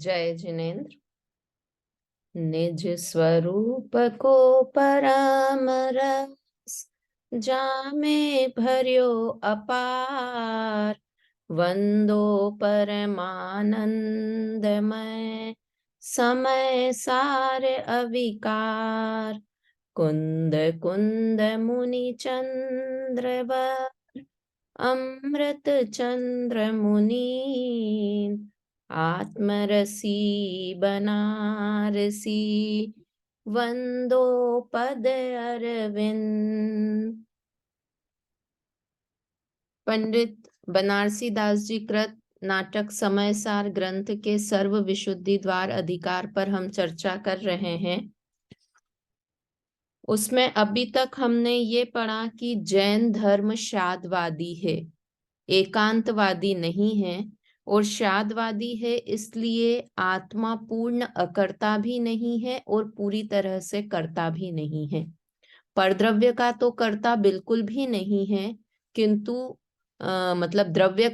जय जिनेन्द्र। निज स्वरूप को परम रस जामे भर्यो अपार, वंदो परमानंदमय समय सार अविकार। कुंद कुंद मुनि चंद्रवर अमृत चंद्र मुनि, आत्मरसी बनारसी वंदो पद अरविंद। पंडित बनारसी दास जी कृत नाटक समय सार ग्रंथ के सर्व विशुद्धि द्वार अधिकार पर हम चर्चा कर रहे हैं। उसमें अभी तक हमने ये पढ़ा कि जैन धर्म शादवादी है, एकांतवादी नहीं है। और शादवादी है इसलिए आत्मा पूर्ण अकर्ता भी नहीं है और पूरी तरह से कर्ता भी नहीं है। परद्रव्य का तो कर्ता बिल्कुल भी नहीं है, किंतु मतलब द्रव्य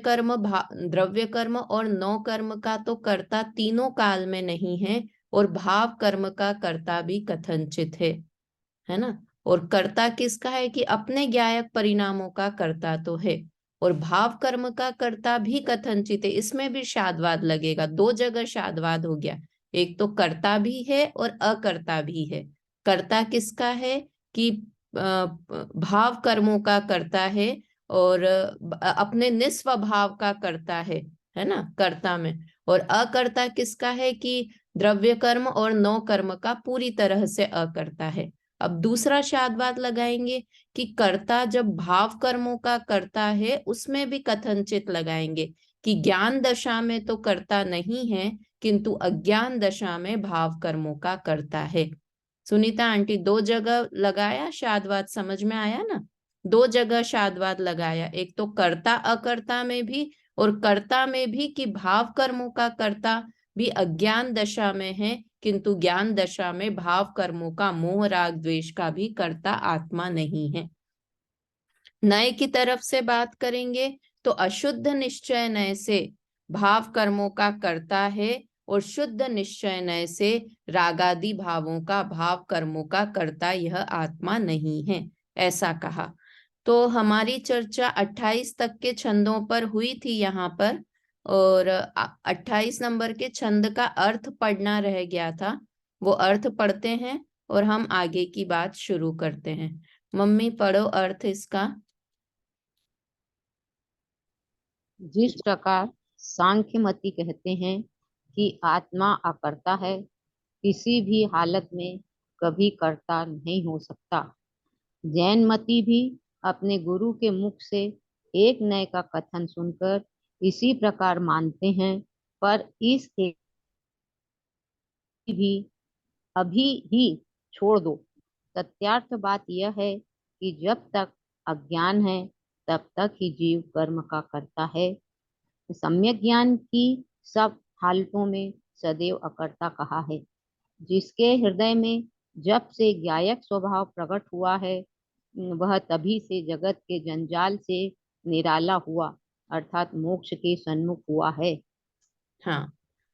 कर्म और नौ कर्म का तो कर्ता तीनों काल में नहीं है, और भाव कर्म का कर्ता भी कथनचित है ना। और कर्ता किसका है कि अपने ज्ञायक परिणामों का कर्ता तो है, और भाव कर्म का कर्ता भी कथनचित है। इसमें भी शादवाद लगेगा, दो जगह शादवाद हो गया। एक तो कर्ता भी है और अकर्ता भी है। कर्ता किसका है कि भाव कर्मों का कर्ता है, और अपने निस्वभाव का कर्ता है ना कर्ता में। और अकर्ता किसका है कि द्रव्य कर्म और नौ कर्म का पूरी तरह से अकर्ता है। अब दूसरा शादवाद लगाएंगे कि कर्ता जब भाव कर्मों का करता है, उसमें भी कथनचित लगाएंगे कि ज्ञान दशा में तो कर्ता नहीं है, किंतु अज्ञान दशा में भाव कर्मों का करता है। सुनीता आंटी, दो जगह लगाया शादवाद, समझ में आया ना। दो जगह शादवाद लगाया, एक तो कर्ता अकर्ता में भी, और कर्ता में भी कि भाव कर्मों का कर्ता भी अज्ञान दशा में है, किंतु ज्ञान दशा में भाव कर्मों का मोह राग द्वेष का भी कर्ता आत्मा नहीं है। नए की तरफ से बात करेंगे तो अशुद्ध निश्चय नय से भाव कर्मों का कर्ता है, और शुद्ध निश्चय नय से रागादि भावों का भाव कर्मों का कर्ता यह आत्मा नहीं है, ऐसा कहा। तो हमारी चर्चा 28 तक के छंदों पर हुई थी यहाँ पर, और 28 नंबर के छंद का अर्थ पढ़ना रह गया था। वो अर्थ पढ़ते हैं और हम आगे की बात शुरू करते हैं। मम्मी पढ़ो अर्थ इसका। जिस प्रकार सांख्य मती कहते हैं कि आत्मा अकर्ता है, किसी भी हालत में कभी कर्ता नहीं हो सकता, जैन मती भी अपने गुरु के मुख से एक नए का कथन सुनकर इसी प्रकार मानते हैं। पर इस एक भी अभी ही छोड़ दो। सत्यार्थ बात यह है कि जब तक अज्ञान है तब तक ही जीव कर्म का करता है। सम्यक ज्ञान की सब हालतों में सदैव अकर्ता कहा है। जिसके हृदय में जब से ज्ञायक स्वभाव प्रकट हुआ है, वह तभी से जगत के जंजाल से निराला हुआ, अर्थात मोक्ष के सन्मुख हुआ है। हाँ,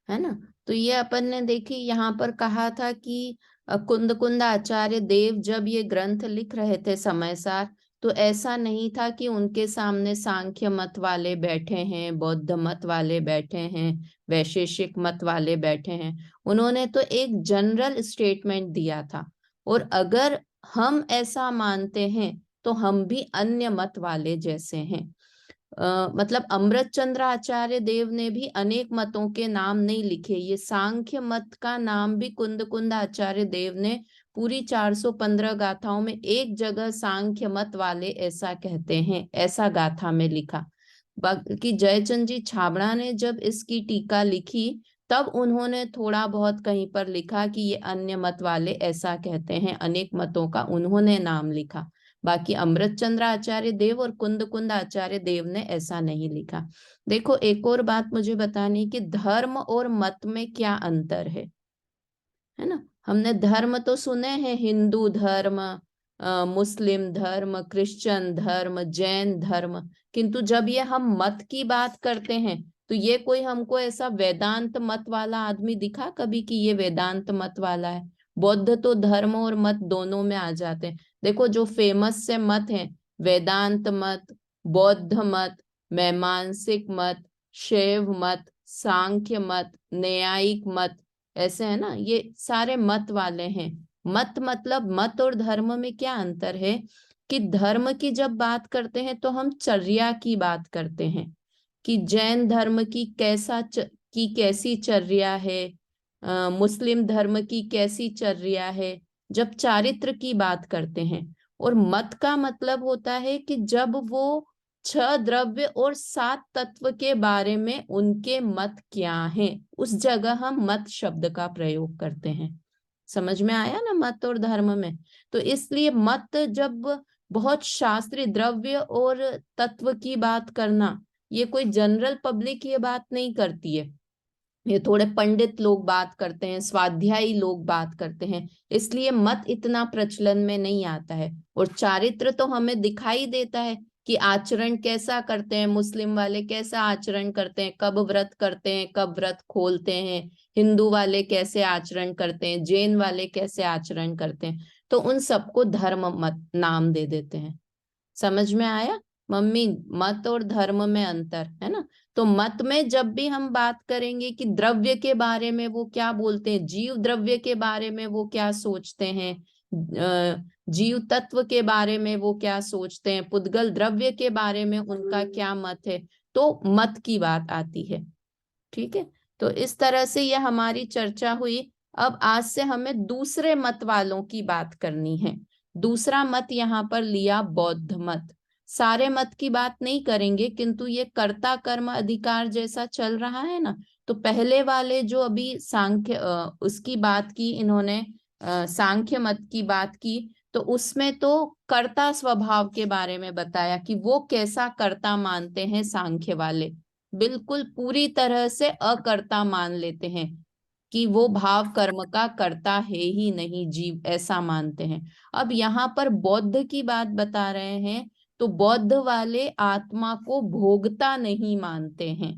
है ना। तो ये अपन ने देखी यहाँ पर कहा था कि कुंद कुंद आचार्य देव जब ये ग्रंथ लिख रहे थे समय सार, तो ऐसा नहीं था कि उनके सामने सांख्य मत वाले बैठे हैं, बौद्ध मत वाले बैठे हैं, वैशेषिक मत वाले बैठे हैं। उन्होंने तो एक जनरल स्टेटमेंट दिया था, और अगर हम ऐसा मानते हैं तो हम भी अन्य मत वाले जैसे हैं। मतलब अमृत चंद्र आचार्य देव ने भी अनेक मतों के नाम नहीं लिखे, ये सांख्य मत का नाम भी कुंद कुंद आचार्य देव ने पूरी 415 गाथाओं में एक जगह सांख्य मत वाले ऐसा कहते हैं, ऐसा गाथा में लिखा। बाकी जयचंद जी छाबड़ा ने जब इसकी टीका लिखी, तब उन्होंने थोड़ा बहुत कहीं पर लिखा कि ये अन्य मत वाले ऐसा कहते हैं, अनेक मतों का उन्होंने नाम लिखा। बाकी अमृत चंद्र आचार्य देव और कुंद कुंद आचार्य देव ने ऐसा नहीं लिखा। देखो, एक और बात मुझे बतानी कि धर्म और मत में क्या अंतर है ना। हमने धर्म तो सुने हैं, हिंदू धर्म, मुस्लिम धर्म, क्रिश्चियन धर्म, जैन धर्म, किंतु जब ये हम मत की बात करते हैं तो ये कोई हमको ऐसा वेदांत मत वाला आदमी दिखा कभी कि ये वेदांत मत वाला है? बौद्ध तो धर्म और मत दोनों में आ जाते हैं। देखो जो फेमस से मत हैं, वेदांत मत, बौद्ध मत, मीमांसिक मत, शैव मत, सांख्य मत, न्यायिक मत, ऐसे है ना, ये सारे मत वाले हैं। मत मतलब मत और धर्म में क्या अंतर है कि धर्म की जब बात करते हैं तो हम चर्या की बात करते हैं कि जैन धर्म की कैसी चर्या है, मुस्लिम धर्म की कैसी चर्या है, जब चारित्र की बात करते हैं। और मत का मतलब होता है कि जब वो 6 द्रव्य और 7 तत्व के बारे में उनके मत क्या हैं, उस जगह हम मत शब्द का प्रयोग करते हैं। समझ में आया ना मत और धर्म में? तो इसलिए मत जब बहुत शास्त्रीय द्रव्य और तत्व की बात करना, ये कोई जनरल पब्लिक ये बात नहीं करती है, ये थोड़े पंडित लोग बात करते हैं, स्वाध्यायी लोग बात करते हैं, इसलिए मत इतना प्रचलन में नहीं आता है। और चारित्र तो हमें दिखाई देता है कि आचरण कैसा करते हैं, मुस्लिम वाले कैसा आचरण करते हैं, कब व्रत करते हैं, कब व्रत खोलते हैं, हिंदू वाले कैसे आचरण करते हैं, जैन वाले कैसे आचरण करते हैं, तो उन सबको धर्म मत नाम दे देते हैं। समझ में आया मम्मी? मत और धर्म में अंतर है ना। तो मत में जब भी हम बात करेंगे कि द्रव्य के बारे में वो क्या बोलते हैं, जीव द्रव्य के बारे में वो क्या सोचते हैं, जीव तत्व के बारे में वो क्या सोचते हैं, पुद्गल द्रव्य के बारे में उनका क्या मत है, तो मत की बात आती है। ठीक है, तो इस तरह से यह हमारी चर्चा हुई। अब आज से हमें दूसरे मत वालों की बात करनी है। दूसरा मत यहाँ पर लिया बौद्ध मत। सारे मत की बात नहीं करेंगे, किंतु ये कर्ता कर्म अधिकार जैसा चल रहा है ना, तो पहले वाले जो अभी सांख्य उसकी बात की इन्होंने, सांख्य मत की बात की, तो उसमें तो कर्ता स्वभाव के बारे में बताया कि वो कैसा कर्ता मानते हैं सांख्य वाले। बिल्कुल पूरी तरह से अकर्ता मान लेते हैं कि वो भाव कर्म का कर्ता है ही नहीं, जीव ऐसा मानते हैं। अब यहाँ पर बौद्ध की बात बता रहे हैं, तो बौद्ध वाले आत्मा को भोगता नहीं मानते हैं,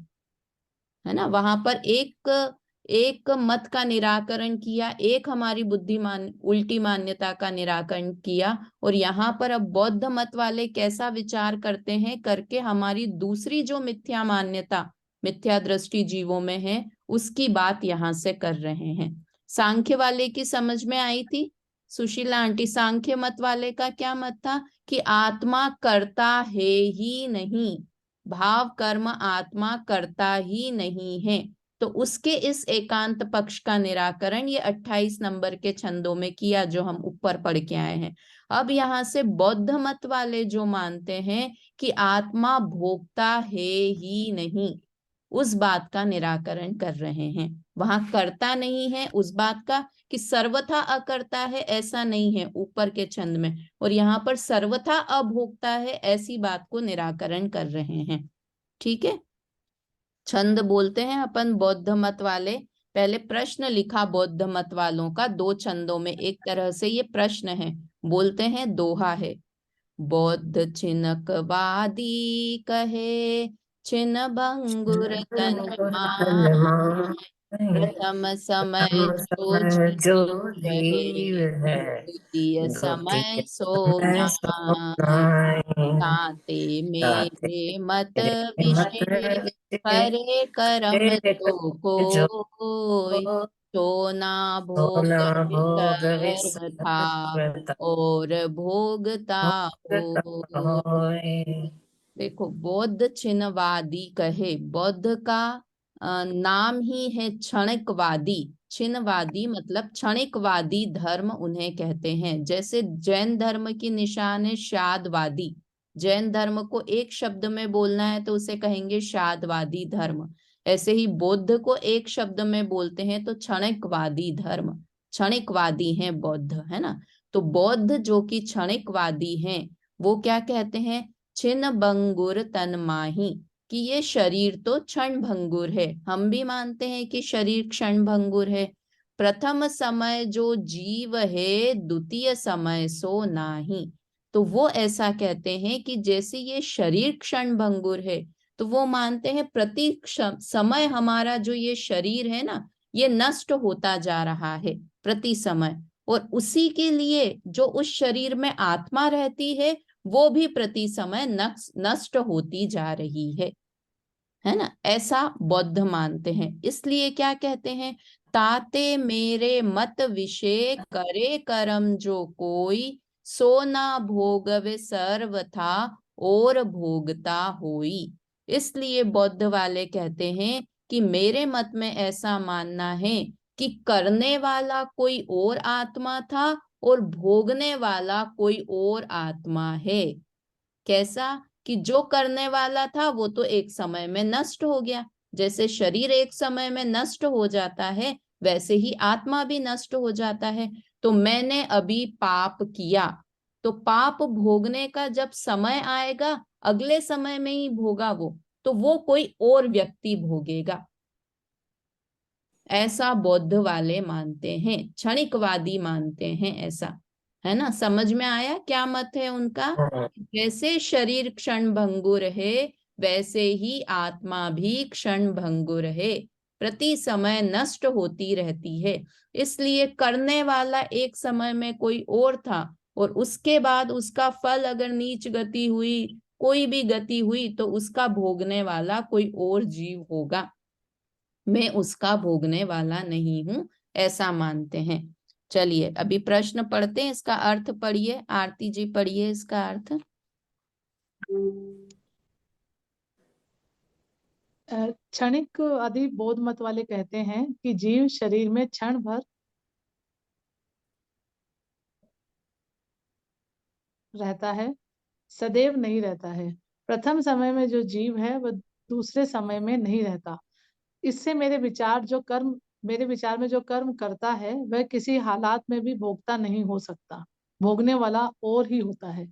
है ना। वहां पर एक एक मत का निराकरण किया, एक हमारी बुद्धिमान उल्टी मान्यता का निराकरण किया, और यहाँ पर अब बौद्ध मत वाले कैसा विचार करते हैं करके हमारी दूसरी जो मिथ्या मान्यता, मिथ्या दृष्टि जीवों में है, उसकी बात यहाँ से कर रहे हैं। सांख्य वाले की समझ में आई थी सुशीला आंटी? सांख्य मत वाले का क्या मत था कि आत्मा करता है ही नहीं, भाव कर्म आत्मा करता ही नहीं है। तो उसके इस एकांत पक्ष का निराकरण ये 28 नंबर के छंदों में किया, जो हम ऊपर पढ़ के आए हैं। अब यहाँ से बौद्ध मत वाले जो मानते हैं कि आत्मा भोगता है ही नहीं, उस बात का निराकरण कर रहे हैं। वहां करता नहीं है उस बात का, कि सर्वथा अकर्ता है ऐसा नहीं है ऊपर के छंद में, और यहाँ पर सर्वथा अभोक्ता है ऐसी बात को निराकरण कर रहे हैं। ठीक है, छंद बोलते हैं अपन बौद्ध मत वाले। पहले प्रश्न लिखा बौद्ध मत वालों का 2 छंदों में, एक तरह से ये प्रश्न है, बोलते हैं दोहा है। बौद्ध छिनकवादी कहे, छिन भंगुर तन माहे, प्रथम समय जो जीव है, जीव है द्वितीय समय द्वितीय सो नाहि। ताते मेरे मत विशेष, करे कर्म तो जो कोई, तो ना भोग सोना भोग सर्वथा, विसर्वता और भोगता हो। होए। देखो बौद्ध छिनवादी कहे, बौद्ध का नाम ही है क्षणिकवादी। छिनवादी मतलब क्षणिकवादी धर्म उन्हें कहते हैं। जैसे जैन धर्म की निशान है शादवादी, जैन धर्म को एक शब्द में बोलना है तो उसे कहेंगे शादवादी धर्म। ऐसे ही बौद्ध को एक शब्द में बोलते हैं तो क्षणिकवादी धर्म, क्षणिकवादी हैं बौद्ध, है ना। तो बौद्ध जो कि क्षणिकवादी हैं, वो क्या कहते हैं, छिन भंगुर तन माही, कि ये शरीर तो क्षण भंगुर है। हम भी मानते हैं कि शरीर क्षण भंगुर है। प्रथम समय जो जीव है, द्वितीय समय सो नाही। तो वो ऐसा कहते हैं कि जैसे ये शरीर क्षण भंगुर है, तो वो मानते हैं प्रति समय हमारा जो ये शरीर है ना, ये नष्ट होता जा रहा है प्रति समय, और उसी के लिए जो उस शरीर में आत्मा रहती है वो भी प्रति समय नष्ट होती जा रही है ना। ऐसा बौद्ध मानते हैं। इसलिए क्या कहते हैं, ताते मेरे मत विषय करे कर्म जो कोई, सो ना भोगवे सर्वथा और भोगता होई। इसलिए बौद्ध वाले कहते हैं कि मेरे मत में ऐसा मानना है कि करने वाला कोई और आत्मा था और भोगने वाला कोई और आत्मा है। कैसा, कि जो करने वाला था वो तो एक समय में नष्ट हो गया, जैसे शरीर एक समय में नष्ट हो जाता है वैसे ही आत्मा भी नष्ट हो जाता है। तो मैंने अभी पाप किया, तो पाप भोगने का जब समय आएगा अगले समय में ही भोगा वो, तो वो कोई और व्यक्ति भोगेगा। ऐसा बौद्ध वाले मानते हैं, क्षणिकवादी मानते हैं ऐसा, है ना। समझ में आया क्या मत है उनका। हाँ, जैसे शरीर क्षण भंगुर है वैसे ही आत्मा भी क्षण भंगुर है, प्रति समय नष्ट होती रहती है। इसलिए करने वाला एक समय में कोई और था और उसके बाद उसका फल अगर नीच गति हुई, कोई भी गति हुई, तो उसका भोगने वाला कोई और जीव होगा, मैं उसका भोगने वाला नहीं हूं, ऐसा मानते हैं। चलिए अभी प्रश्न पढ़ते हैं, इसका अर्थ पढ़िए, आरती जी पढ़िए इसका अर्थ। क्षणिक आदि बौद्ध मत वाले कहते हैं कि जीव शरीर में क्षण भर रहता है, सदैव नहीं रहता है। प्रथम समय में जो जीव है वह दूसरे समय में नहीं रहता। इससे मेरे विचार में जो कर्म करता है वह किसी हालात में भी भोगता नहीं हो सकता, भोगने वाला और ही होता है।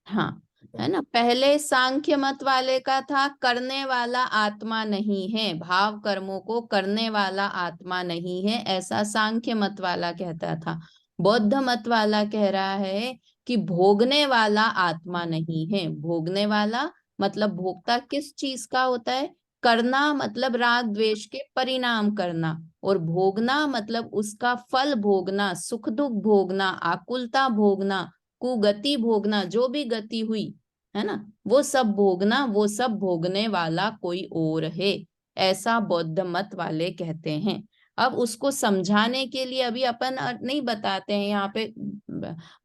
हाँ, है ना। पहले सांख्य मत वाले का था करने वाला आत्मा नहीं है, भाव कर्मों को करने वाला आत्मा नहीं है, ऐसा सांख्य मत वाला कहता था। बौद्ध मत वाला कह रहा है कि भोगने वाला आत्मा नहीं है। भोगने वाला मतलब भोगता किस चीज का होता है, करना मतलब राग द्वेष के परिणाम करना, और भोगना मतलब उसका फल भोगना, सुख दुख भोगना, आकुलता भोगना, कुगति भोगना, जो भी गति हुई है ना, वो सब भोगना, वो सब भोगने वाला कोई और है, ऐसा बौद्ध मत वाले कहते हैं। अब उसको समझाने के लिए अभी अपन नहीं बताते हैं, यहाँ पे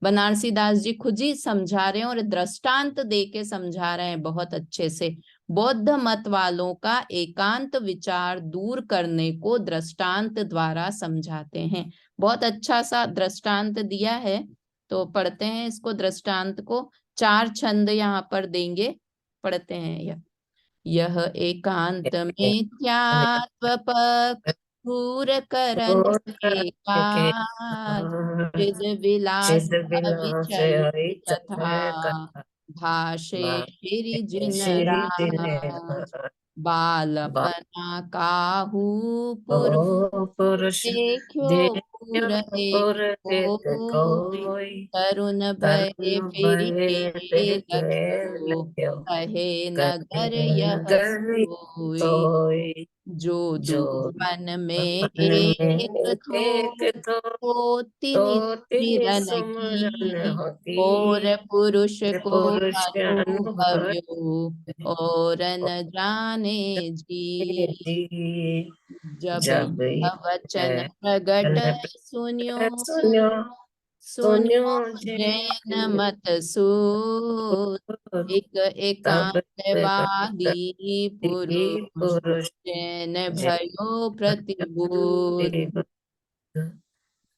बनारसी दास जी खुद ही समझा रहे हैं और दृष्टांत दे के समझा रहे हैं बहुत अच्छे से। बौद्ध मत वालों का एकांत विचार दूर करने को दृष्टांत द्वारा समझाते हैं। बहुत अच्छा सा दृष्टांत दिया है, तो पढ़ते हैं इसको दृष्टांत को। 4 छंद यहाँ पर देंगे, पढ़ते हैं। यह एकांत मिथ्यात्व पक्ष दूर करन के काज, चिद विलास चिद विलास अविचल कथा, अविचल कथा भाषे श्री जिन श्री राज, बालपना काहू पुरुष पुरुष देखो देखो पुर पुर एक एक कोई, कोई तरुण भय तरुण फिर भय फिर लख्यो, लख्यो कहे नगर कहे यह नगर सोई, सोई, जो जो दूवन में अपन एक में एक थो, थो तो तिनि तो तिन्हीं सुमिरन सुमरन की, होती, और पुरुष को पुरुष के अनुभव अनुभव्यो और न जाने जी, जी। जब जब यह वचन प्रगट सुन्यो, सुन्यो सुन्यो सुन्यो जैन मत सूत, एक तब एकांतवादी पुरुष, पुरुष जैन भयो प्रतिबुद्ध।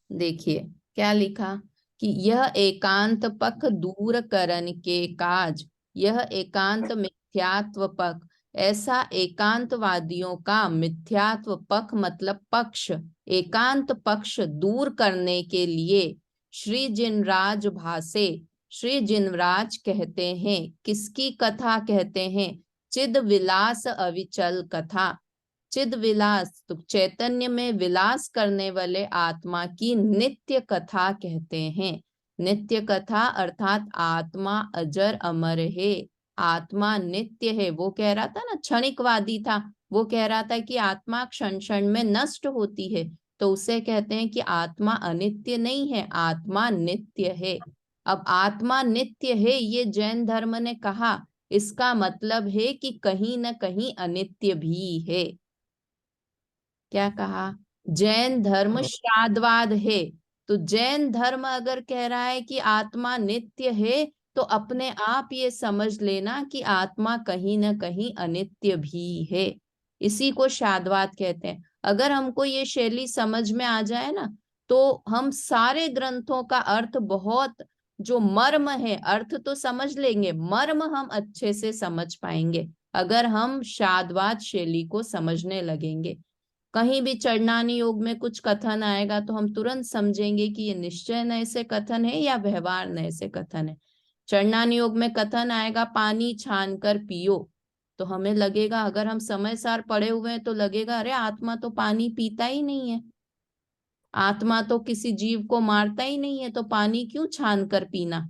देखिए क्या लिखा, कि यह एकांत पख दूर करन के काज, यह एकांत मिथ्यात्व पख, ऐसा एकांतवादियों का मिथ्यात्व पख मतलब पक्ष, एकांत पक्ष दूर करने के लिए श्री जिनराज भासे, श्री जिनराज कहते हैं, किसकी कथा कहते हैं, चिद विलास अविचल कथा। चिद विलास तो चैतन्य में विलास करने वाले आत्मा की नित्य कथा कहते हैं। नित्य कथा अर्थात आत्मा अजर अमर है, आत्मा नित्य है। वो कह रहा था ना, क्षणिकवादी था, वो कह रहा था कि आत्मा क्षण क्षण में नष्ट होती है, तो उसे कहते हैं कि आत्मा अनित्य नहीं है, आत्मा नित्य है। अब आत्मा नित्य है ये जैन धर्म ने कहा, इसका मतलब है कि कहीं न कहीं अनित्य भी है। क्या कहा? जैन धर्म शादवाद है। तो जैन धर्म अगर कह रहा है कि आत्मा नित्य है, तो अपने आप ये समझ लेना कि आत्मा कहीं ना कहीं अनित्य भी है। इसी को शादवाद कहते हैं। अगर हमको ये शैली समझ में आ जाए ना, तो हम सारे ग्रंथों का अर्थ, बहुत जो मर्म है, अर्थ तो समझ लेंगे, मर्म हम अच्छे से समझ पाएंगे अगर हम शादवाद शैली को समझने लगेंगे। कहीं भी चरणानी योग में कुछ कथन आएगा तो हम तुरंत समझेंगे कि ये निश्चय नय से कथन है या व्यवहार नय से कथन है। चरणानी योग में कथन आएगा पानी छान कर पियो, तो हमें लगेगा, अगर हम समय सार पढ़े हुए हैं तो लगेगा अरे आत्मा तो पानी पीता ही नहीं है, आत्मा तो किसी जीव को मारता ही नहीं है, तो पानी क्यों छान कर पीना,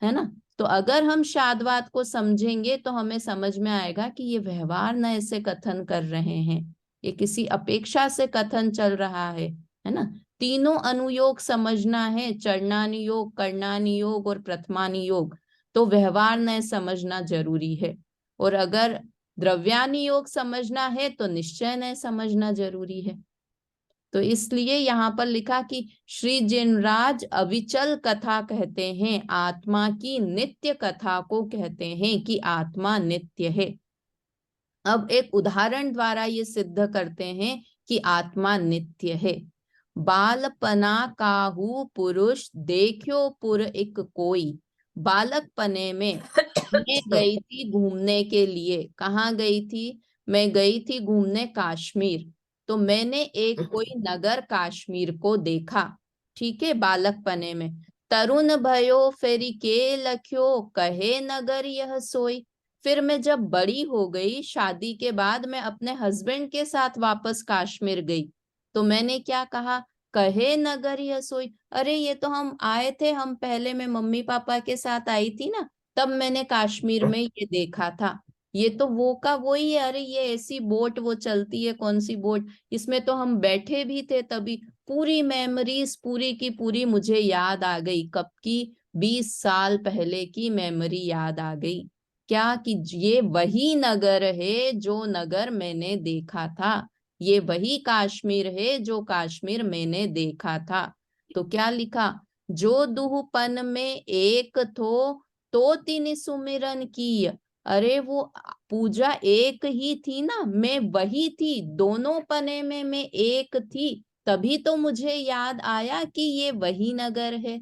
है ना। तो अगर हम शादवाद को समझेंगे तो हमें समझ में आएगा कि ये व्यवहार नय से कथन कर रहे हैं, ये किसी अपेक्षा से कथन चल रहा है ना। तीनों अनुयोग समझना है, चरणानी योग, करणानी योग और प्रथमानी योग, तो व्यवहार नय समझना जरूरी है। और अगर द्रव्यानी योग समझना है तो निश्चय नय समझना जरूरी है। तो इसलिए यहाँ पर लिखा कि श्री जिनराज अविचल कथा कहते हैं, आत्मा की नित्य कथा को कहते हैं कि आत्मा नित्य है। अब एक उदाहरण द्वारा ये सिद्ध करते हैं कि आत्मा नित्य है। बालपना काहू पुरुष देखो पुर एक कोई। बालकपने में मैं गई थी घूमने के लिए। कहाँ गई थी? मैं गई थी घूमने कश्मीर। तो मैंने एक कोई नगर कश्मीर को देखा, ठीक है, बालकपने में। तरुण भयो फेरी के लख्यो कहे नगर यह सोई। फिर मैं जब बड़ी हो गई, शादी के बाद मैं अपने हस्बैंड के साथ वापस कश्मीर गई, तो मैंने क्या कहा? कहे नगर यह सोई। अरे ये तो हम आए थे, हम पहले मैं मम्मी पापा के साथ आई थी ना, तब मैंने कश्मीर में ये देखा था। ये तो वो का वही है। अरे ये ऐसी बोट वो चलती है, कौन सी बोट, इसमें तो हम बैठे भी थे तभी। पूरी मेमोरीज पूरी की पूरी मुझे याद आ गई। कब की? 20 साल पहले की मेमोरी याद आ गई। क्या? कि ये वही नगर है जो नगर मैंने देखा था, ये वही कश्मीर है जो कश्मीर मैंने देखा था। तो क्या लिखा? जो दुहपन में एक तो तीन सुमिरन की। अरे वो पूजा एक ही थी ना, मैं वही थी, दोनों पने में मैं एक थी, तभी तो मुझे याद आया कि ये वही नगर है।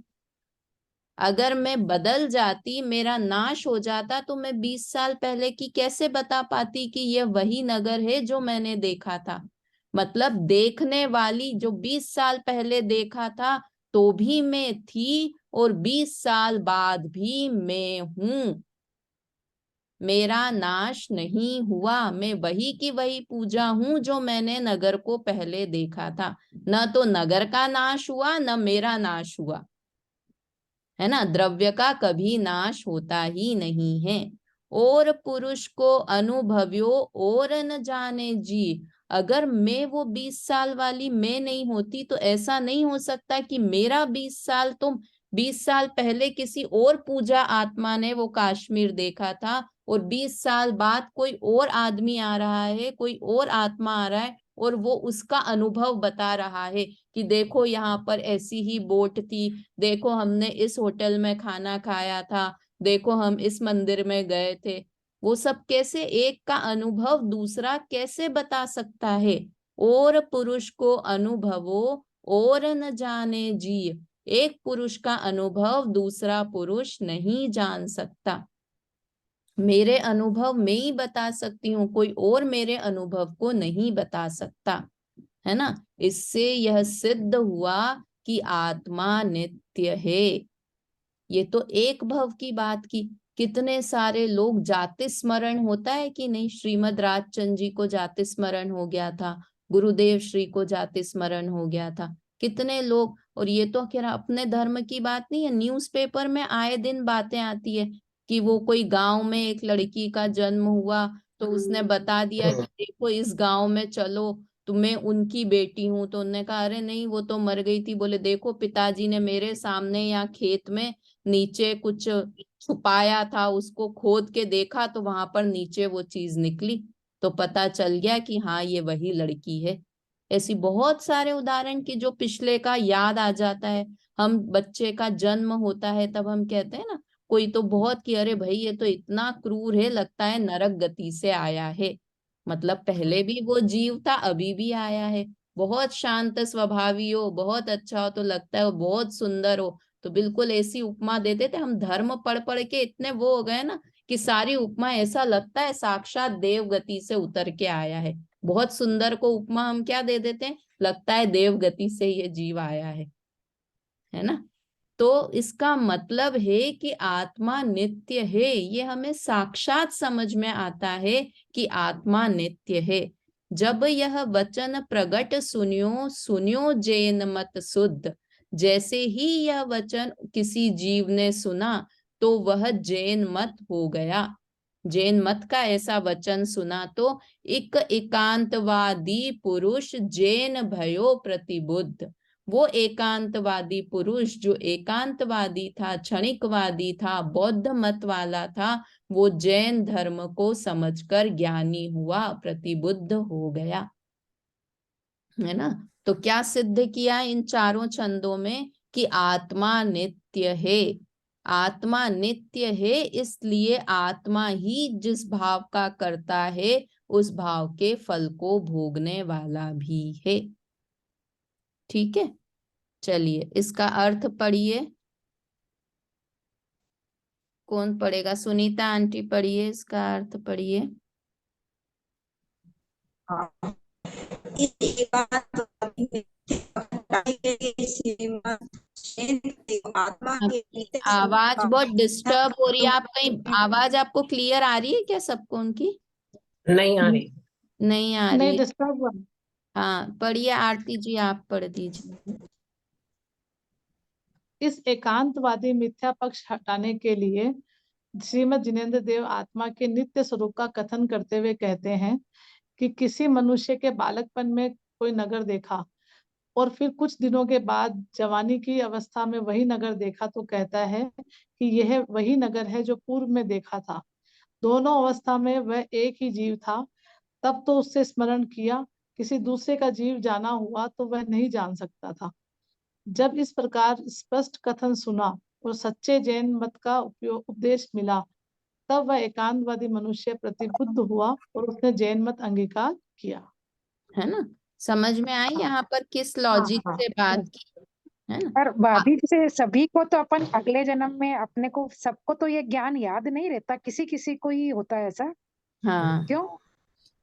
अगर मैं बदल जाती, मेरा नाश हो जाता, तो मैं 20 साल पहले की कैसे बता पाती कि यह वही नगर है जो मैंने देखा था। मतलब देखने वाली जो 20 साल पहले देखा था तो भी मैं थी, और 20 साल बाद भी मैं हूं। मेरा नाश नहीं हुआ, मैं वही की वही पूजा हूं जो मैंने नगर को पहले देखा था। न तो नगर का नाश हुआ, न मेरा नाश हुआ, है ना। द्रव्य का कभी नाश होता ही नहीं है। और पुरुष को अनुभव्यो और न जाने जी। अगर मैं वो 20 साल वाली मैं नहीं होती, तो ऐसा नहीं हो सकता कि मेरा 20 साल, तो 20 साल पहले किसी और पूजा आत्मा ने वो कश्मीर देखा था, और 20 साल बाद कोई और आदमी आ रहा है, कोई और आत्मा आ रहा है, और वो उसका अनुभव बता रहा है कि देखो यहाँ पर ऐसी ही बोट थी, देखो हमने इस होटल में खाना खाया था, देखो हम इस मंदिर में गए थे। वो सब कैसे? एक का अनुभव दूसरा कैसे बता सकता है? और पुरुष को अनुभवो और न जाने जी। एक पुरुष का अनुभव दूसरा पुरुष नहीं जान सकता। मेरे अनुभव मैं ही बता सकती हूँ, कोई और मेरे अनुभव को नहीं बता सकता, है ना। इससे यह सिद्ध हुआ कि आत्मा नित्य है। ये तो एक भव की बात की। कितने सारे लोग, जाति स्मरण होता है कि नहीं? श्रीमद राजचंद जी को जाति स्मरण हो गया था, गुरुदेव श्री को जाति स्मरण हो गया था, कितने लोग। और ये तो क्या अपने धर्म की बात नहीं है, न्यूज़पेपर में आए दिन बातें आती है कि वो कोई गांव में एक लड़की का जन्म हुआ तो उसने बता दिया कि देखो इस गांव में चलो, तो मैं उनकी बेटी हूं। तो उन्होंने कहा अरे नहीं वो तो मर गई थी। बोले देखो पिताजी ने मेरे सामने या खेत में नीचे कुछ छुपाया था, उसको खोद के देखा तो वहां पर नीचे वो चीज निकली, तो पता चल गया कि हाँ ये वही लड़की है। ऐसी बहुत सारे उदाहरण की जो पिछले का याद आ जाता है। हम बच्चे का जन्म होता है तब हम कहते हैं ना, कोई तो बहुत कि अरे भाई ये तो इतना क्रूर है, लगता है नरक गति से आया है। मतलब पहले भी वो जीव था, अभी भी आया है। बहुत शांत स्वभावी हो, बहुत अच्छा हो तो लगता है वो बहुत सुंदर हो। तो बिल्कुल ऐसी उपमा देते थे हम, धर्म पढ़ पढ़ के इतने वो हो गए ना कि सारी उपमा ऐसा लगता है साक्षात देव गति से उतर के आया है। बहुत सुंदर को उपमा हम क्या दे देते हैं, लगता है देव गति से ये जीव आया है ना। तो इसका मतलब है कि आत्मा नित्य है, ये हमें साक्षात समझ में आता है कि आत्मा नित्य है। जब यह वचन प्रगट सुनियो सुनियो जैन मत शुद्ध, जैसे ही यह वचन किसी जीव ने सुना तो वह जैन मत हो गया। जैन मत का ऐसा वचन सुना तो एक एकांतवादी पुरुष जैन भयो प्रतिबुद्ध। वो एकांतवादी पुरुष जो एकांतवादी था, क्षणिकवादी था, बौद्ध मत वाला था, वो जैन धर्म को समझकर ज्ञानी हुआ, प्रतिबुद्ध हो गया, है ना। तो क्या सिद्ध किया इन चारों छंदों में कि आत्मा नित्य है। आत्मा नित्य है इसलिए आत्मा ही जिस भाव का करता है उस भाव के फल को भोगने वाला भी है। ठीक है, चलिए इसका अर्थ पढ़िए। कौन पढ़ेगा? सुनीता आंटी पढ़िए, इसका अर्थ पढ़िए। इस एकांतवादी में घटाई गई सीमा आत्मा के नित्य स्वरूप आवाज का बहुत डिस्टर्ब हो रही है, आप कहीं अनुमान आवाज आपको क्लियर आ रही है क्या सबको उनकी? नहीं आ रही। नहीं आ रही नहीं है। डिस्टर्ब हुआ। हाँ पढ़िए आरती जी, आप पढ़ दीजिए। इस एकांतवादी मिथ्या पक्ष हटाने के लिए श्रीमद जिनेन्द्र देव आत्मा के नित्य स्वरूप का कथन करते हुए कहते हैं कि किसी मनुष्य के बालकपन में कोई नगर देखा और फिर कुछ दिनों के बाद जवानी की अवस्था में वही नगर देखा तो कहता है कि यह वही नगर है जो पूर्व में देखा था। दोनों अवस्था में वह एक ही जीव था। तब तो उससे स्मरण किया, किसी दूसरे का जीव जाना हुआ तो वह नहीं जान सकता था। जब इस प्रकार स्पष्ट कथन सुना और सच्चे जैन मत का उपदेश मिला, तब वह एकांतवादी मनुष्य प्रतिबुद्ध हुआ और उसने जैन मत अंगीकार किया। है ना, समझ में आई यहाँ पर किस लॉजिक हाँ, से बात की, है ना। और भाभी से सभी को तो अपन अगले जन्म में अपने को सबको तो ये ज्ञान याद नहीं रहता, किसी किसी को ही होता है ऐसा, हाँ क्यों?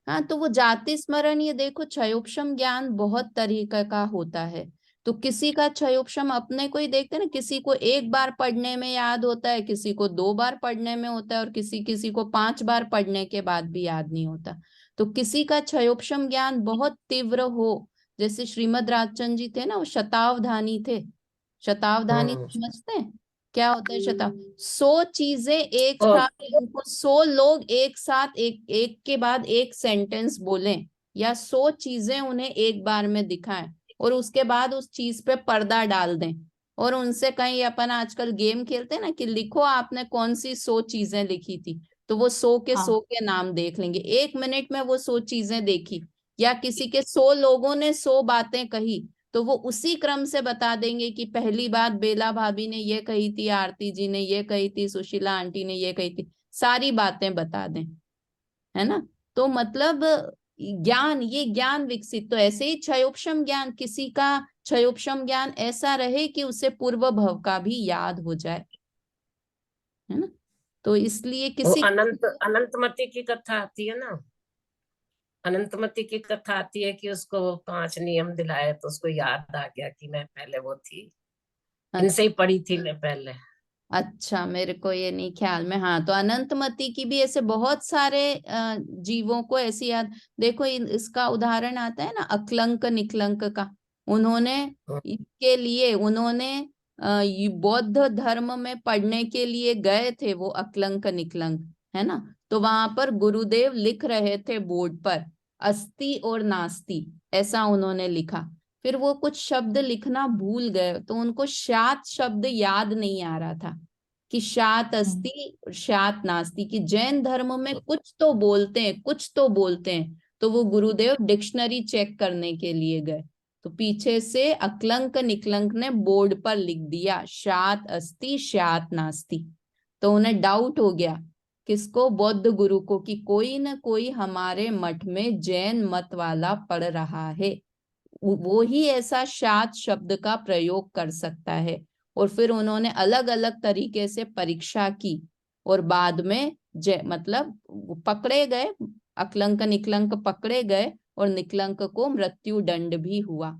हाँ, तो वो जाति स्मरण, ये देखो क्षयोपशम ज्ञान बहुत तरीके का होता है। तो किसी का क्षयोपशम अपने को ही देखते हैं ना, किसी को एक बार पढ़ने में याद होता है, किसी को 2 बार पढ़ने में होता है और किसी किसी को 5 बार पढ़ने के बाद भी याद नहीं होता। तो किसी का क्षयोपशम ज्ञान बहुत तीव्र हो, जैसे श्रीमद राजचंद जी थे ना, वो शतावधानी थे। शतावधानी समझते हैं क्या होता है? शताव 100 चीजें एक और साथ, उनको 100 लोग एक साथ एक एक के बाद एक सेंटेंस बोलें या 100 चीजें उन्हें एक बार में दिखाएं और उसके बाद उस चीज पे पर्दा डाल दें और उनसे कहीं, अपन आजकल गेम खेलते हैं ना कि लिखो आपने कौन सी 100 चीजें लिखी थी, तो वो 100 के 100 के नाम देख लेंगे। 1 मिनट में वो 100 चीजें देखी, या किसी के 100 लोगों ने 100 बातें कही तो वो उसी क्रम से बता देंगे कि पहली बात बेला भाभी ने ये कही थी, आरती जी ने ये कही थी, सुशीला आंटी ने ये कही थी, सारी बातें बता दें, है ना। तो मतलब ज्ञान, ये ज्ञान विकसित, तो ऐसे ही क्षयोपशम ज्ञान, किसी का क्षयोपशम ज्ञान ऐसा रहे कि उसे पूर्व भव का भी याद हो जाए, है ना। तो इसलिए वो किसी अनंतमती की कथा आती है ना, अनंतमती की कथा आती है कि उसको 5 नियम दिलाए तो उसको याद आ गया कि मैं पहले वो थी, इनसे ही पढ़ी थी मैं पहले। अच्छा, मेरे को ये नहीं ख्याल में। हाँ, तो अनंतमती की भी ऐसे बहुत सारे जीवों को ऐसी याद, देखो इसका उदाहरण आता है ना अक्लंक निकलंक का। उन्होंने इसके लिए उन्होंने बौद्ध धर्म में पढ़ने के लिए गए थे वो अक्लंक निकलंक, है ना। तो वहां पर गुरुदेव लिख रहे थे बोर्ड पर अस्ति और नास्ति, ऐसा उन्होंने लिखा। फिर वो कुछ शब्द लिखना भूल गए, तो उनको शात शब्द याद नहीं आ रहा था कि शात अस्ति और शात नास्ति, कि जैन धर्म में कुछ तो बोलते हैं, कुछ तो बोलते हैं। तो वो गुरुदेव डिक्शनरी चेक करने के लिए गए, तो पीछे से अक्लंक निकलंक ने बोर्ड पर लिख दिया शात अस्ति शात नास्ति। तो उन्हें डाउट हो गया, किसको? बौद्ध गुरु को, कि कोई न कोई हमारे मठ में जैन मत वाला पढ़ रहा है, वो ही ऐसा शात शब्द का प्रयोग कर सकता है। और फिर उन्होंने अलग अलग तरीके से परीक्षा की और बाद में मतलब पकड़े गए, अक्लंक निकलंक पकड़े गए और निकलंक को मृत्यु दंड भी हुआ।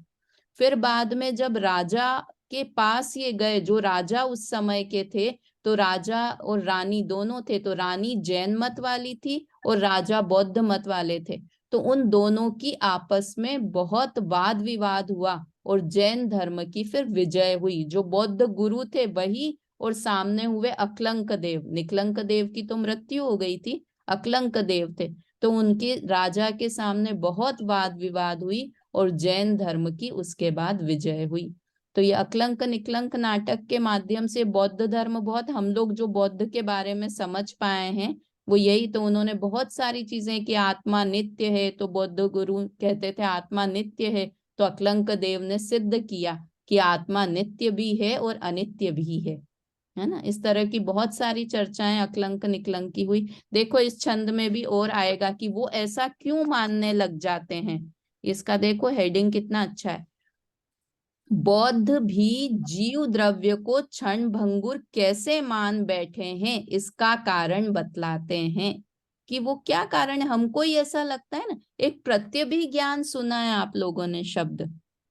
फिर बाद में जब राजा के पास ये गए, जो राजा उस समय के थे, तो राजा और रानी दोनों थे, तो रानी जैन मत वाली थी और राजा बौद्ध मत वाले थे। तो उन दोनों की आपस में बहुत वाद विवाद हुआ और जैन धर्म की फिर विजय हुई। जो बौद्ध गुरु थे वही, और सामने हुए अक्लंक देव। निकलंक देव की तो मृत्यु हो गई थी, अक्लंक देव थे, तो उनके राजा के सामने बहुत वाद विवाद हुई और जैन धर्म की उसके बाद विजय हुई। तो ये अक्लंक निकलंक नाटक के माध्यम से बौद्ध धर्म, बहुत हम लोग जो बौद्ध के बारे में समझ पाए हैं वो यही। तो उन्होंने बहुत सारी चीजें कि आत्मा नित्य है, तो बौद्ध गुरु कहते थे आत्मा नित्य है, तो अक्लंक देव ने सिद्ध किया कि आत्मा नित्य भी है और अनित्य भी है ना। इस तरह की बहुत सारी चर्चाएं अक्लंक निकलंक की हुई। देखो इस छंद में भी और आएगा कि वो ऐसा क्यों मानने लग जाते हैं। इसका देखो हेडिंग कितना अच्छा है, बौद्ध भी जीव द्रव्य को क्षण भंगुर कैसे मान बैठे हैं, इसका कारण बतलाते हैं। कि वो क्या कारण है, हमको ही ऐसा लगता है ना। एक प्रत्यभिज्ञान सुना है आप लोगों ने शब्द?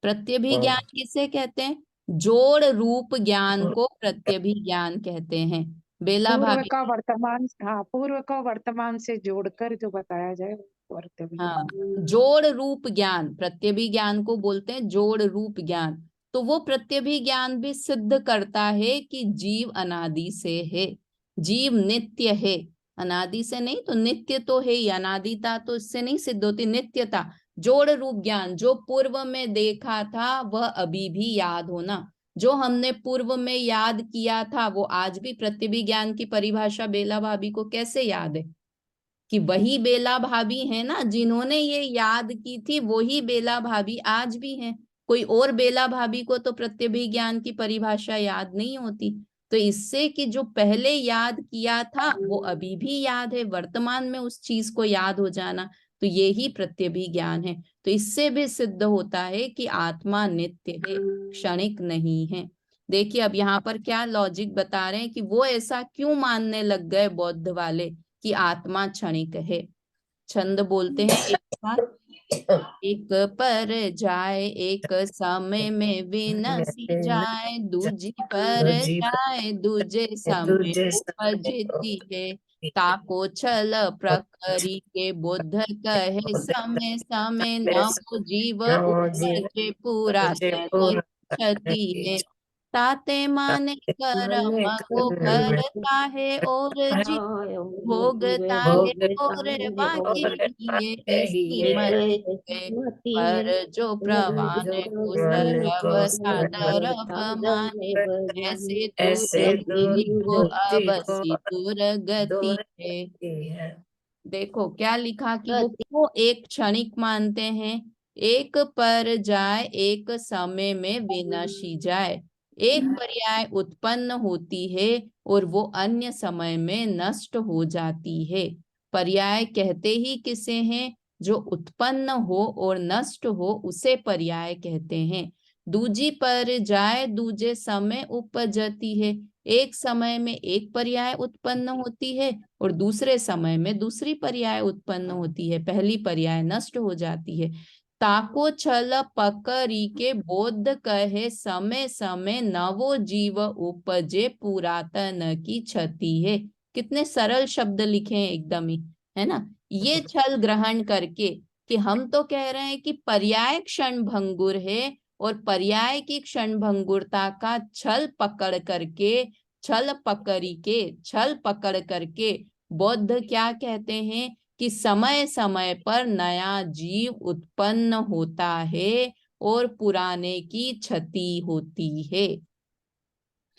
प्रत्यभिज्ञान किसे कहते हैं? जोड़ रूप ज्ञान को प्रत्यभिज्ञान कहते हैं। बेला पूर्व भाभी। का वर्तमान, हाँ, पूर्व को वर्तमान से जोड़कर जो बताया जाए वो वर्तमान। हाँ, जोड़ रूप ज्ञान, प्रत्यभिज्ञान को बोलते हैं जोड़ रूप ज्ञान। तो वो प्रत्यभिज्ञान भी सिद्ध करता है कि जीव अनादि से है, जीव नित्य है। अनादि से नहीं तो नित्य तो है ही, अनादिता तो इससे नहीं सिद्ध होती, नित्यता। जोड़ रूप ज्ञान, जो पूर्व में देखा था वह अभी भी याद होना, जो हमने पूर्व में याद किया था वो आज भी। प्रत्यभिज्ञान की परिभाषा बेला भाभी को कैसे याद है? कि वही बेला भाभी है ना, जिन्होंने ये याद की थी वही बेला भाभी आज भी हैं। कोई और बेला भाभी को तो प्रत्यभिज्ञान की परिभाषा याद नहीं होती। तो इससे कि जो पहले याद किया था वो अभी भी याद है, वर्तमान में उस चीज को याद हो जाना, तो ये ही प्रत्यभिज्ञान है। तो इससे भी सिद्ध होता है कि आत्मा नित्य है, क्षणिक नहीं है। देखिए अब यहाँ पर क्या लॉजिक बता रहे हैं कि वो ऐसा क्यों मानने लग गए बौद्ध वाले कि आत्मा क्षणिक है। छंद बोलते हैं एक साथ, एक पर जाए एक समय में विनसी जाए, दूजी पर जाए दूजे समय उपजती है। ताको छल प्रकरी के बुद्ध कहे समय समय नवो जीव उपजे पुरातन क्षति है। ताते माने कर्म को करता है और जी भोगता है और बाकी ये इसकी मति है। पर जो प्रवान को सर्व सादर माने, ऐसे दूर बुद्धि को अबसी दुर्गति है। देखो क्या लिखा कि वो क्यों एक क्षणिक मानते हैं। एक पर जाए एक समय में विनाशी जाए, एक पर्याय उत्पन्न होती है और वो अन्य समय में नष्ट हो जाती है। पर्याय कहते ही किसे हैं? जो उत्पन्न हो और नष्ट हो उसे पर्याय कहते हैं। दूजी पर जाए दूजे समय उपजती है, एक समय में एक पर्याय उत्पन्न होती है और दूसरे समय में दूसरी पर्याय उत्पन्न होती है, पहली पर्याय नष्ट हो जाती है। ताको छल पकरी के बोध कहे समय समय नवो जीव उपजे पुरातन की क्षति है। कितने सरल शब्द लिखे हैं एकदम ही, है ना। ये छल ग्रहण करके कि हम तो कह रहे हैं कि पर्याय क्षण भंगुर है और पर्याय की क्षणभंगुरता का छल पकड़ करके बौद्ध क्या कहते हैं कि समय समय पर नया जीव उत्पन्न होता है और पुराने की क्षति होती है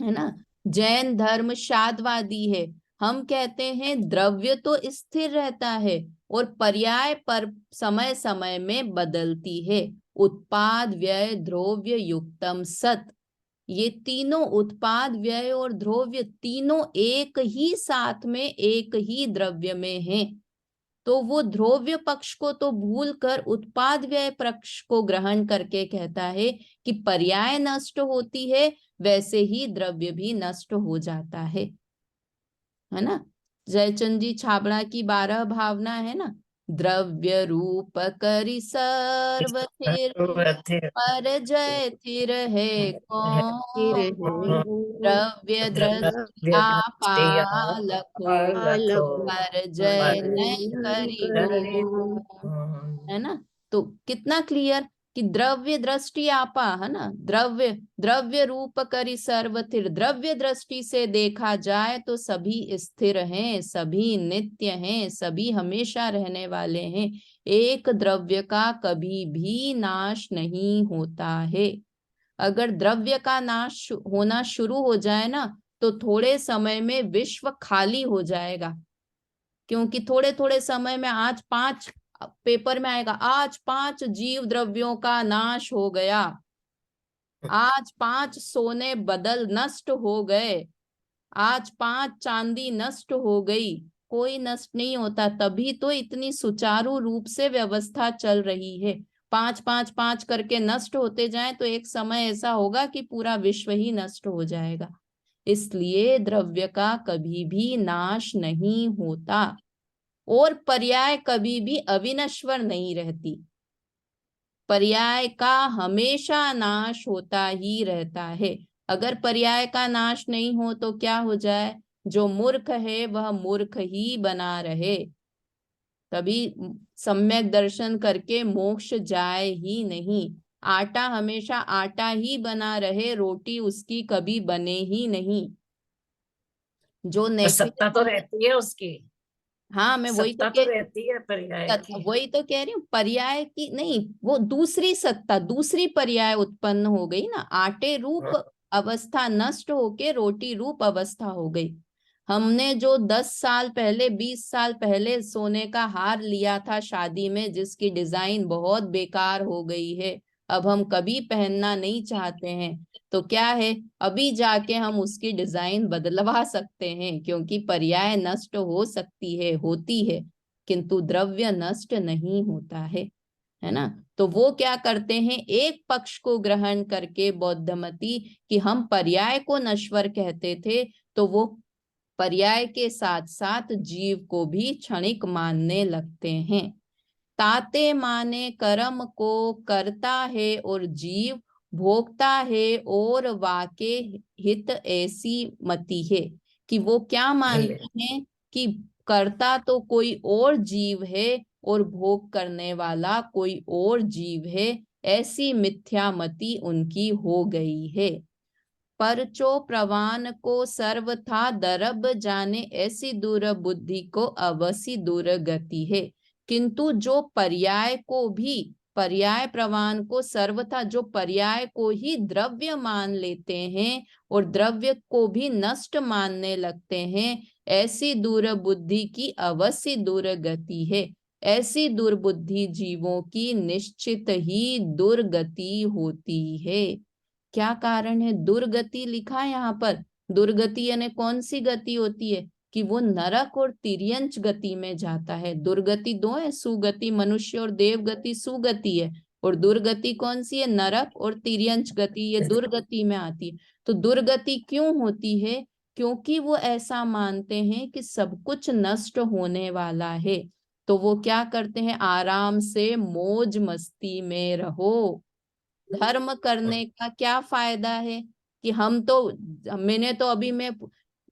ना। जैन धर्म शादवादी है। हम कहते हैं द्रव्य तो स्थिर रहता है और पर्याय पर समय समय में बदलती है। उत्पाद व्यय द्रव्य युक्तम सत, ये तीनों उत्पाद व्यय और द्रव्य तीनों एक ही साथ में एक ही द्रव्य में हैं। तो वो द्रव्य पक्ष को तो भूल कर उत्पाद व्यय पक्ष को ग्रहण करके कहता है कि पर्याय नष्ट होती है वैसे ही द्रव्य भी नष्ट हो जाता है ना। जयचंद जी छाबड़ा की 12 भावना है ना। द्रव्य रूप करि सर्व थिर, पर जय थिर है कौन, द्रव्य दृष्टि आपा लखो, पर जय नहीं करी है ना। तो कितना क्लियर कि द्रव्य दृष्टि आपा है ना। द्रव्य रूप करी सर्वथिर, द्रव्य दृष्टि से देखा जाए तो सभी स्थिर हैं, सभी नित्य हैं, सभी हमेशा रहने वाले हैं। एक द्रव्य का कभी भी नाश नहीं होता है। अगर द्रव्य का नाश होना शुरू हो जाए ना तो थोड़े समय में विश्व खाली हो जाएगा, क्योंकि थोड़े थोड़े समय में आज 5 पेपर में आएगा, आज 5 जीव द्रव्यों का नाश हो गया, आज 5 सोने बदल नष्ट हो गए, आज 5 चांदी नष्ट हो गई। कोई नष्ट नहीं होता, तभी तो इतनी सुचारू रूप से व्यवस्था चल रही है। 5 5 5 करके नष्ट होते जाएं तो एक समय ऐसा होगा कि पूरा विश्व ही नष्ट हो जाएगा। इसलिए द्रव्य का कभी भी नाश नहीं होता और पर्याय कभी भी अविनश्वर नहीं रहती। पर्याय का हमेशा नाश होता ही रहता है। अगर पर्याय का नाश नहीं हो तो क्या हो जाए, जो मूर्ख है वह मूर्ख ही बना रहे। तभी सम्यक दर्शन करके मोक्ष जाए ही नहीं। आटा हमेशा आटा ही बना रहे, रोटी उसकी कभी बने ही नहीं। जो सत्ता तो रहती है उसकी। हाँ, मैं वही सत्ता तो रहती है पर्याय की। वही तो कह रही हूँ, पर्याय की नहीं, वो दूसरी सत्ता, दूसरी पर्याय उत्पन्न हो गई ना। आटे रूप अवस्था नष्ट होके रोटी रूप अवस्था हो गई। हमने जो 10 साल पहले 20 साल पहले सोने का हार लिया था शादी में, जिसकी डिजाइन बहुत बेकार हो गई है, अब हम कभी पहनना नहीं चाहते हैं, तो क्या है, अभी जाके हम उसकी डिजाइन बदलवा सकते हैं, क्योंकि पर्याय नष्ट हो सकती है, होती है, किंतु द्रव्य नष्ट नहीं होता है ना। तो वो क्या करते हैं, एक पक्ष को ग्रहण करके बौद्धमती कि हम पर्याय को नश्वर कहते थे, तो वो पर्याय के साथ साथ जीव को भी क्षणिक मानने लगते हैं। ताते माने कर्म को करता है और जीव भोगता है और वाके हित ऐसी मति है कि वो क्या मानते हैं कि करता तो कोई और जीव है और भोग करने वाला कोई और जीव है। ऐसी मिथ्या मति उनकी हो गई है। परचो प्रवान को सर्वथा दरब जाने, ऐसी दूर बुद्धि को अवसी दूर गति है। किंतु जो पर्याय को भी, पर्याय प्रवान को सर्वथा, जो पर्याय को ही द्रव्य मान लेते हैं और द्रव्य को भी नष्ट मानने लगते हैं, ऐसी दूर बुद्धि की अवश्य दूर गति है। ऐसी दुर्बुद्धि जीवों की निश्चित ही दुर्गति होती है। क्या कारण है? दुर्गति लिखा है यहाँ पर। दुर्गति यानी कौन सी गति होती है कि वो नरक और तिर्यंच गति में जाता है। दुर्गति 2 है, सुगति मनुष्य और देवगति सुगति है, और दुर्गति कौन सी है? नरक और तिर्यंच गति, ये दुर्गति में आती है। तो दुर्गति क्यों होती है? क्योंकि वो ऐसा मानते हैं कि सब कुछ नष्ट होने वाला है। तो वो क्या करते हैं, आराम से मौज मस्ती में रहो। धर्म करने का क्या फायदा है कि मैंने तो अभी मैं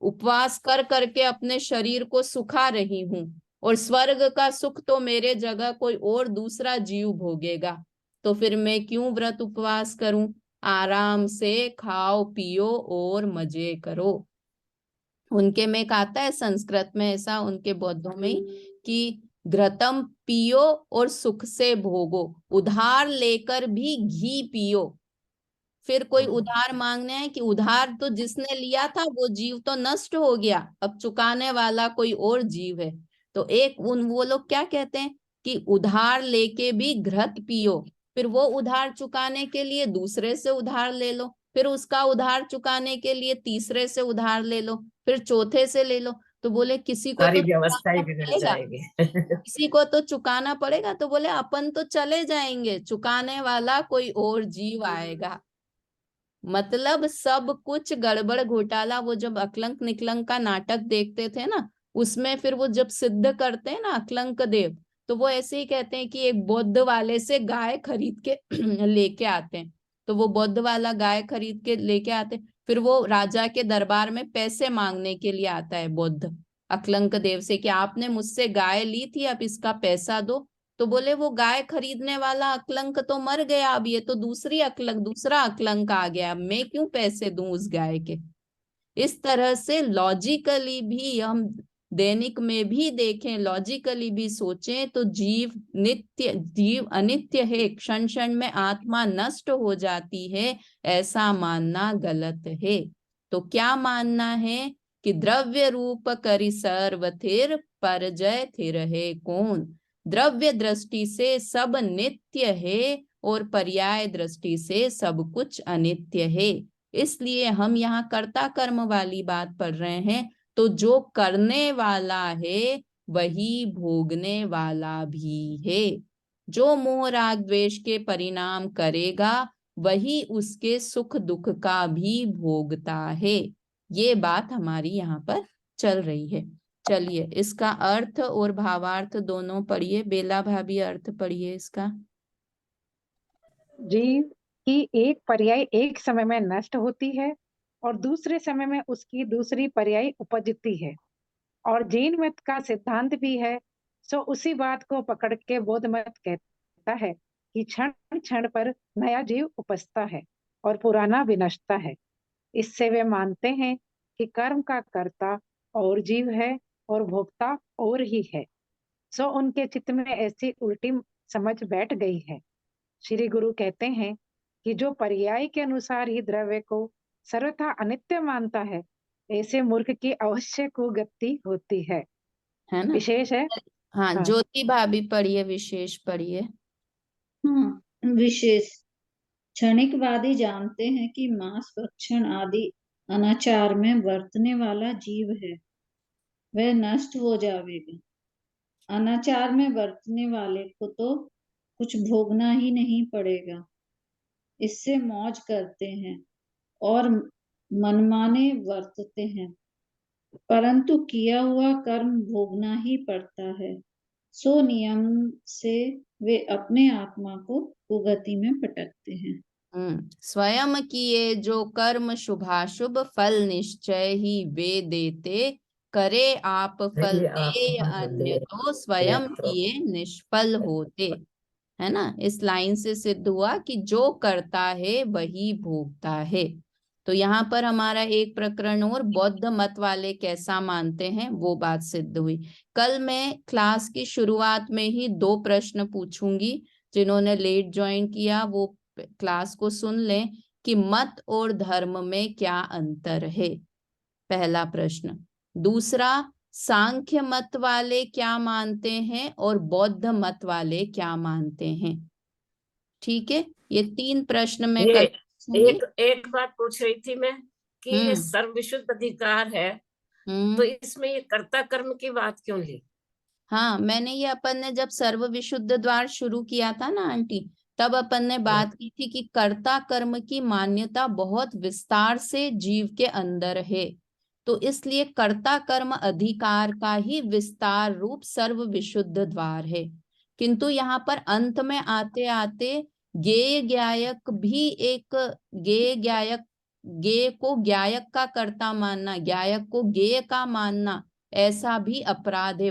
उपवास कर करके अपने शरीर को सुखा रही हूँ और स्वर्ग का सुख तो मेरे जगह कोई और दूसरा जीव भोगेगा। तो फिर मैं क्यों व्रत उपवास करूं? आराम से खाओ पियो और मजे करो। उनके में एक आता है संस्कृत में ऐसा, उनके बौद्धों में कि घृतम पियो और सुख से भोगो, उधार लेकर भी घी पियो। फिर कोई उधार मांगने है कि उधार तो जिसने लिया था वो जीव तो नष्ट हो गया, अब चुकाने वाला कोई और जीव है। तो एक वो लोग क्या कहते हैं कि उधार लेके भी घृत पियो, फिर वो उधार चुकाने के लिए दूसरे से उधार ले लो, फिर उसका उधार चुकाने के लिए तीसरे से उधार ले लो, फिर चौथे से ले लो। तो बोले किसी को सारी तो व्यवस्था ही चुकाना बिगड़ पड़ेगा, जाएगी। किसी को तो चुकाना पड़ेगा। तो बोले अपन तो चले जाएंगे, चुकाने वाला कोई और जीव आएगा। मतलब सब कुछ गड़बड़ घोटाला। वो जब अकलंक निकलंक का नाटक देखते थे ना, उसमें फिर वो जब सिद्ध करते हैं ना अकलंक देव, तो वो ऐसे ही कहते हैं कि एक बौद्ध वाले से गाय खरीद के लेके आते हैं। तो वो बौद्ध वाला गाय खरीद के लेके आते, फिर वो राजा के दरबार में पैसे मांगने के लिए आता है बौद्ध अकलंक देव से कि आपने मुझसे गाय ली थी, अब इसका पैसा दो। तो बोले वो गाय खरीदने वाला अकलंक तो मर गया, अब ये तो दूसरा अकलंक आ गया, अब मैं क्यों पैसे दूं उस गाय के। इस तरह से लॉजिकली भी हम दैनिक में भी देखें, लॉजिकली भी सोचें तो जीव अनित्य है, क्षण क्षण में आत्मा नष्ट हो जाती है, ऐसा मानना गलत है। तो क्या मानना है कि द्रव्य रूप करि सर्वथिर परजय थिर है कौन। द्रव्य दृष्टि से सब नित्य है और पर्याय दृष्टि से सब कुछ अनित्य है। इसलिए हम यहाँ कर्ता कर्म वाली बात पढ़ रहे हैं। तो जो करने वाला है वही भोगने वाला भी है। जो मोह राग द्वेष के परिणाम करेगा वही उसके सुख दुख का भी भोगता है। ये बात हमारी यहाँ पर चल रही है। चलिए इसका अर्थ और भावार्थ दोनों पढ़िए। बेला भाभी अर्थ पढ़िए इसका। जीव की एक पर्याय एक समय में नष्ट होती है और दूसरे समय में उसकी दूसरी पर्याय उपजती है। और जैन मत का सिद्धांत भी है। सो उसी बात को पकड़ के बौद्ध मत कहता है कि क्षण क्षण पर नया जीव उपजता है और पुराना विनष्टता है। इससे वे मानते हैं कि कर्म का कर्ता और जीव है और भोक्ता और ही है। सो उनके चित्त में ऐसी उल्टी समझ बैठ गई है। श्री गुरु कहते हैं कि जो पर्याय के अनुसार ही द्रव्य को सर्वथा अनित्य मानता है, ऐसे मूर्ख की अवश्य कुगति होती है ना विशेष है। हाँ, हाँ। ज्योति भाभी पढ़िए, विशेष पढ़िए। विशेष क्षणिकवादी जानते हैं कि मांस भक्षण आदि अनाचार में बरतने वाला जीव है, वह नष्ट हो जाएगा। अनाचार में बरतने वाले को तो कुछ भोगना ही नहीं पड़ेगा, इससे मौज करते हैं और मनमाने बरतते हैं, परंतु किया हुआ कर्म भोगना ही पड़ता है। सो नियम से वे अपने आत्मा को कुगति में पटकते हैं। स्वयं किए जो कर्म शुभाशुभ फल निश्चय ही वे देते, करे आप फल दे अन्य तो स्वयं किए निष्फल होते। है ना। इस लाइन से सिद्ध हुआ कि जो करता है वही भोगता है। तो यहाँ पर हमारा एक प्रकरण और बौद्ध मत वाले कैसा मानते हैं वो बात सिद्ध हुई। कल मैं क्लास की शुरुआत में ही 2 प्रश्न पूछूंगी, जिन्होंने लेट ज्वाइन किया वो क्लास को सुन लें कि मत और धर्म में क्या अंतर है। पहला प्रश्न। दूसरा, सांख्य मत वाले क्या मानते हैं और बौद्ध मत वाले क्या मानते हैं। ठीक है, ये 3 प्रश्न में ये कल एक बात पूछ रही थी मैं कि ये सर्वविशुद्ध अधिकार है, तो इसमें ये कर्ता कर्म की बात क्यों ली? हाँ, मैंने ये अपन ने जब सर्व विशुद्ध द्वार शुरू किया था ना आंटी, तब अपन ने बात की थी कि कर्ता कर्म की मान्यता बहुत विस्तार से जीव के अंदर है। तो इसलिए कर्ता कर्म अधिकार का ही विस्तार रूप सर्व विशुद्ध द्वार है। किंतु यहाँ पर अंत में आते आते गेय ज्ञायक भी एक गेय को ज्ञायक का कर्ता मानना, ज्ञायक को गेय का मानना, ऐसा भी अपराध है।